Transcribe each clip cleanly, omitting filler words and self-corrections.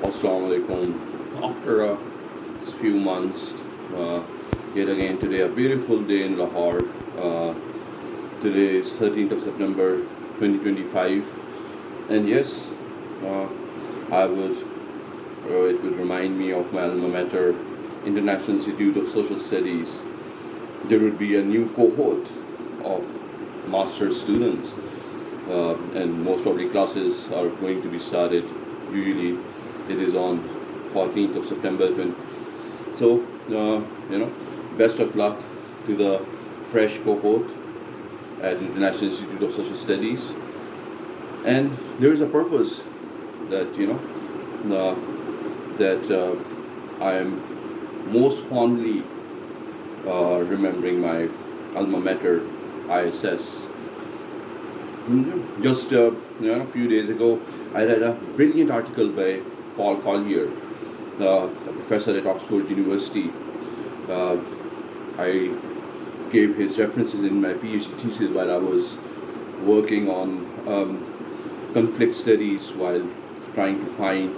Assalamu alaikum. After a few months, uh, yet again today a beautiful day in Lahore. Uh, Today is 13th of September 2025, and yes, uh, I would it would remind me of my alma mater, International Institute of Social Studies. There would be a new cohort of master's students, and most probably classes are going to be started. Usually, it is on 14th of September. So, best of luck to the fresh cohort at International Institute of Social Studies. And there is a purpose that uh, I am most fondly remembering my alma mater, ISS. Just a few days ago, I read a brilliant article by Paul Collier, a professor at Oxford University. Uh, I gave his references in my PhD thesis while I was working on conflict studies while trying to find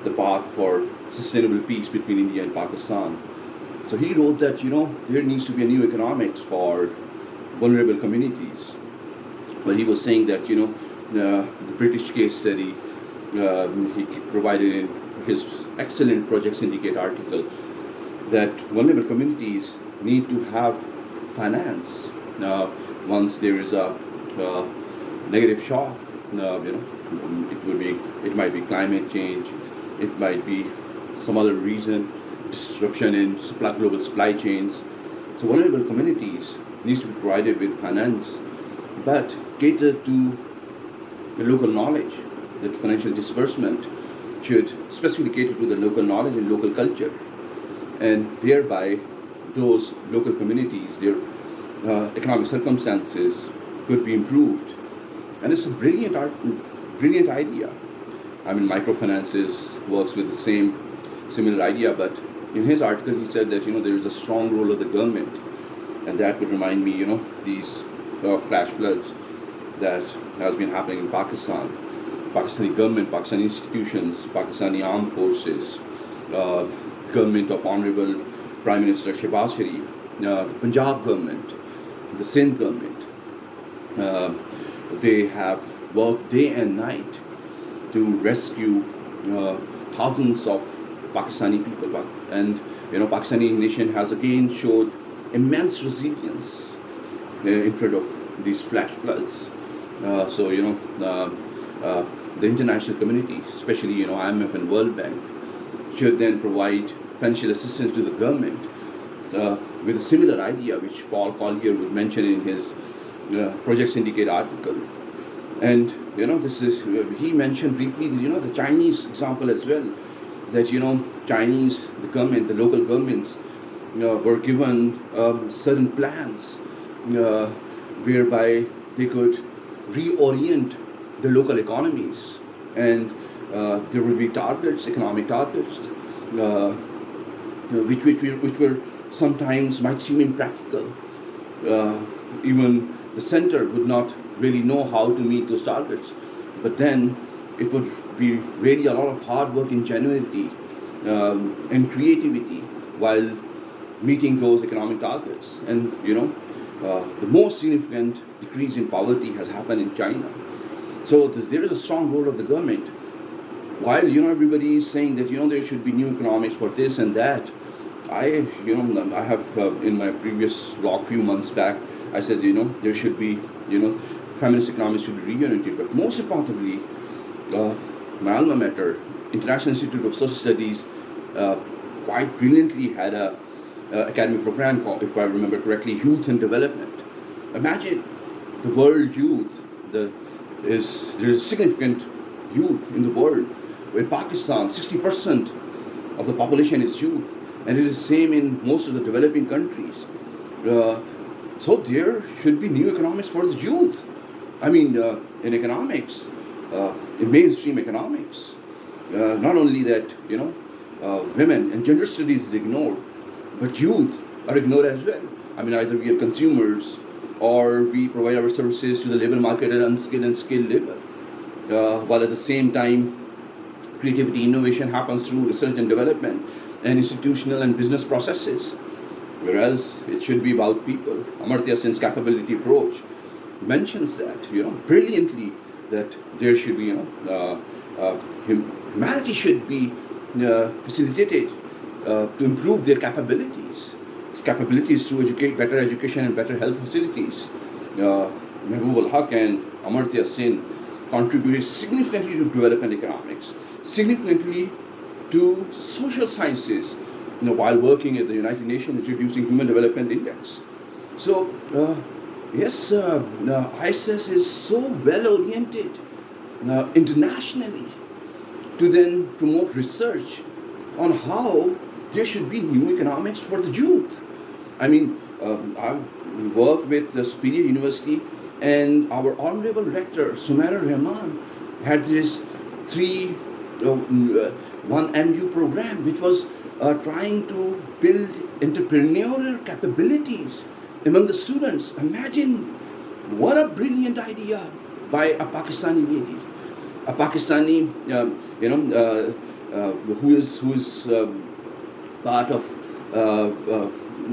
the path for sustainable peace between India and Pakistan. So he wrote that there needs to be a new economics for vulnerable communities. But he was saying that the British case study he provided in his excellent Project Syndicate article that vulnerable communities need to have finance once there is a uh, negative shock. It might be climate change, it might be some other reason, disruption in global supply chains. So vulnerable communities needs to be provided with finance, but cater to the local knowledge. That financial disbursement should specifically cater to the local knowledge and local culture, and thereby those local communities, their economic circumstances could be improved. And it's a brilliant idea. I mean, microfinances works with the similar idea, but in his article he said that there is a strong role of the government, and that would remind me, these flash floods that has been happening in Pakistan. Pakistani government, Pakistani institutions, Pakistani armed forces, uh, government of Honorable Prime Minister Shehbaz Sharif, the Punjab government, the Sindh government, uh, they have worked day and night to rescue thousands of Pakistani people. And Pakistani nation has again showed immense resilience in front of these flash floods. The international community, especially IMF and World Bank, should then provide financial assistance to the government with a similar idea, which Paul Collier would mention in his Project Syndicate article. And this is he mentioned briefly the Chinese example as well. That Chinese, the government, the local governments were given certain plans whereby they could reorient the local economies, and there will be targets, economic targets, which were sometimes might seem impractical. Even the center would not really know how to meet those targets, but then it would be really a lot of hard work, ingenuity, and creativity while meeting those economic targets. And the most significant decrease in poverty has happened in China. So there is a strong role of the government. While everybody is saying that there should be new economics for this and that, I have in my previous blog few months back, I said there should be feminist economics should be reunited. But most importantly, my alma mater, International Institute of Social Studies, quite brilliantly had a academic program called, if I remember correctly, Youth and Development. Imagine the world youth. There is significant youth in the world. In Pakistan, 60% of the population is youth, and it is the same in most of the developing countries. So there should be new economics for the youth. I mean, in economics, in mainstream economics, not only that women and gender studies is ignored, but youth are ignored as well. I mean, either we are consumers or we provide our services to the labor market at unskilled and skilled labor, while at the same time Creativity, innovation happens through research and development and institutional and business processes, whereas it should be about people. Amartya Sen's capability approach mentions that, brilliantly, that there should be, humanity should be facilitated to improve their capabilities through better education and better health facilities. Mehboob al-Haq and Amartya Sen contributed significantly to development economics, significantly to social sciences, while working at the United Nations introducing Human Development Index. So, yes, ISS is so well oriented internationally to then promote research on how there should be new economics for the youth. I mean, I worked with the Superior University, and our honorable rector, Sumaira Rahman, had this 1MU program, which was trying to build entrepreneurial capabilities among the students. Imagine what a brilliant idea by a Pakistani lady, a Pakistani, who is part of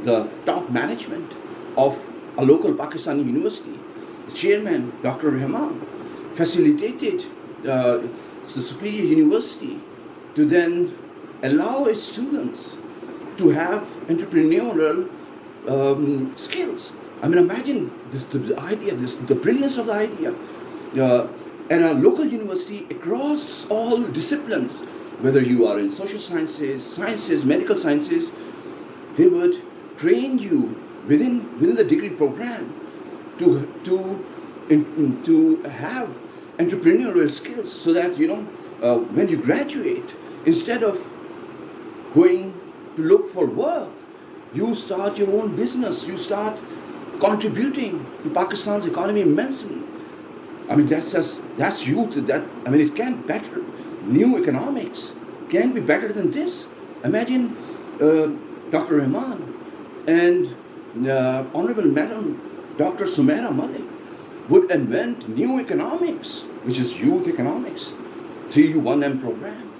the top management of a local Pakistani university. The chairman, Dr. Rahman, facilitated the Superior University to then allow its students to have entrepreneurial skills. I mean, imagine the brilliance of the idea. At a local university across all disciplines, whether you are in social sciences, medical sciences, they would train you within the degree program to have entrepreneurial skills, so that when you graduate, instead of going to look for work, you start your own business, you start contributing to Pakistan's economy immensely. I mean, that's youth. It can't better. New economics can't be better than this. Imagine Dr. Rahman and Honorable Madam Dr. Sumaira Malik would invent new economics, which is youth economics, 3U1M program,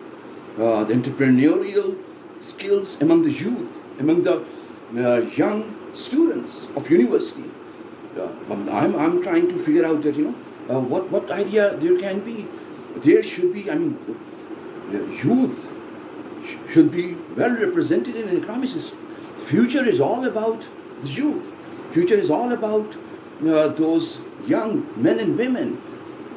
the entrepreneurial skills among the youth, among the young students of university. I'm trying to figure out that, what idea there can be. There should be, youth should be well represented in economics. The future is all about the youth. Future is all about those young men and women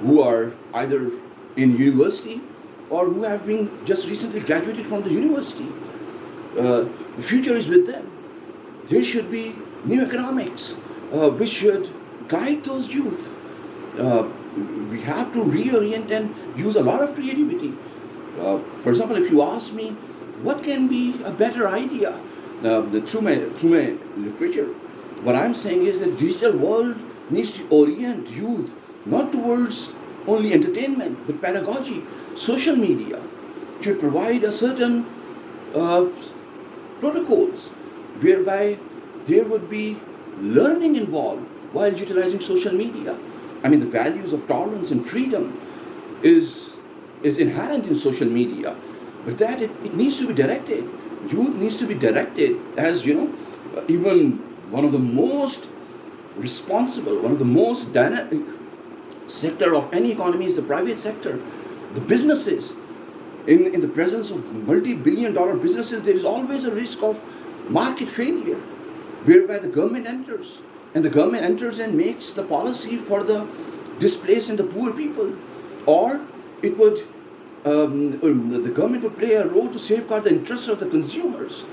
who are either in university or who have been just recently graduated from the university. The future is with them. There should be new economics which should guide those youth. We have to reorient and use a lot of creativity. For example, if you ask me, what can be a better idea? Through my literature, what I'm saying is that digital world needs to orient youth not towards only entertainment but pedagogy. Social media should provide a certain protocols whereby there would be learning involved while utilizing social media. The values of tolerance and freedom is inherent in social media, but that it needs to be directed. Youth needs to be directed, as even one of the most responsible, one of the most dynamic sector of any economy is the private sector. The businesses, in the presence of multi-billion-dollar businesses, there is always a risk of market failure, whereby the government enters. And the government enters and makes the policy for the displaced and the poor people. Or it would, the government would play a role to safeguard the interests of the consumers.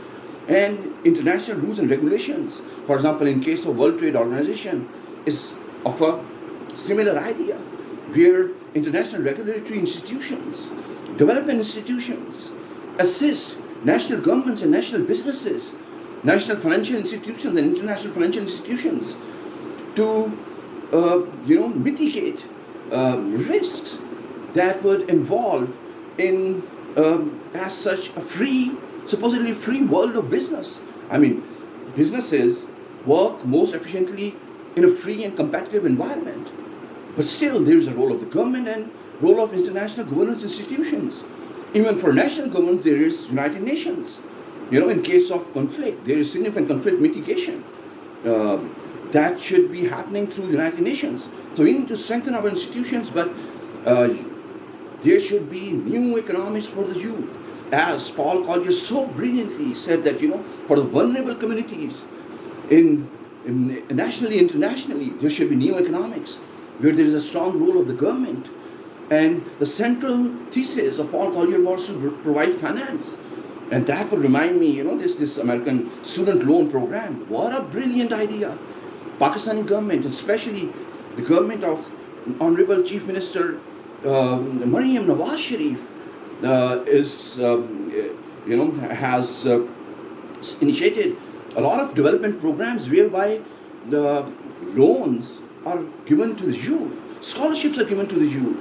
And international rules and regulations, for example, in case of World Trade Organization, is of a similar idea, where international regulatory institutions, development institutions, assist national governments and national businesses, national financial institutions and international financial institutions to mitigate risks that would involve in as such a supposedly free world of business. Businesses work most efficiently in a free and competitive environment, but still there is a role of the government and role of international governance institutions Even for national governments, there is United Nations. In case of conflict, there is significant conflict mitigation. Uh, that should be happening through United Nations. So we need to strengthen our institutions, but uh, there should be new economics for the youth. As Paul Collier so brilliantly said that, for the vulnerable communities in nationally, internationally, there should be new economics where there is a strong role of the government. And the central thesis of Paul Collier was to provide finance. And that would remind me, this American student loan program. What a brilliant idea. Pakistani government, especially the government of Honorable Chief Minister Maryam Nawaz Sharif, has initiated a lot of development programs whereby the loans are given to the youth, scholarships are given to the youth,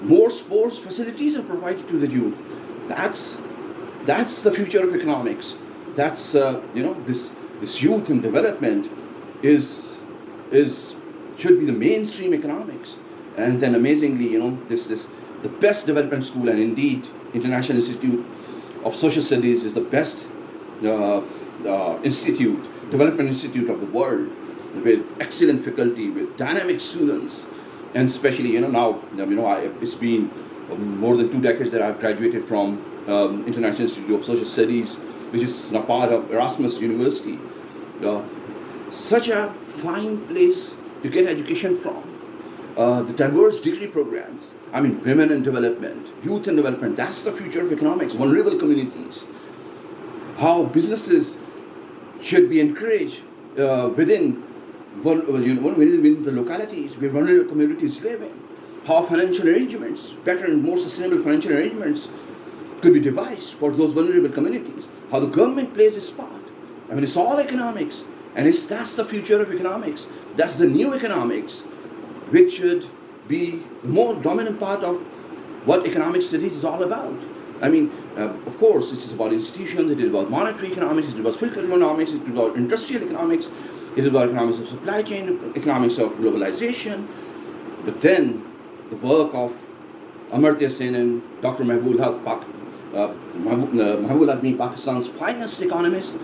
more sports facilities are provided to the youth. That's the future of economics. That's this youth and development is should be the mainstream economics. And then amazingly, this the best development school, and indeed International Institute of Social Studies is the best development institute of the world, with excellent faculty, with dynamic students, and especially it's been more than 2 decades that I've graduated from International Institute of Social Studies, which is now part of Erasmus University. Such a fine place to get education from. The diverse degree programs, women in development, youth in development, that's the future of economics, vulnerable communities. How businesses should be encouraged within the localities where vulnerable communities live in. How financial arrangements, better and more sustainable financial arrangements could be devised for those vulnerable communities. How the government plays its part. It's all economics. And that's the future of economics. That's the new economics, which should be the more dominant part of what economic studies is all about. Of course, it is about institutions, it is about monetary economics, it is about fiscal economics, it is about industrial economics, it is about economics of supply chain, economics of globalization. But then, the work of Amartya Sen and Dr. Mahbub Haq being Pakistan's finest economist,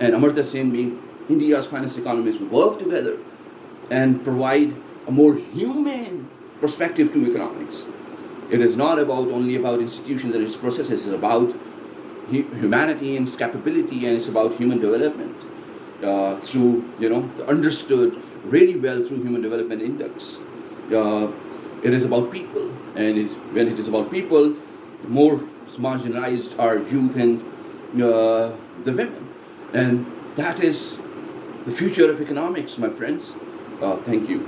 and Amartya Sen being India's finest economist, will work together and provide a more humane perspective to economics. It is not only about institutions and its processes. It's about humanity and its capability, and it's about human development through understood really well through Human Development Index. It is about people, and when it is about people, the more marginalized are youth and the women, and that is the future of economics, my friends. Thank you.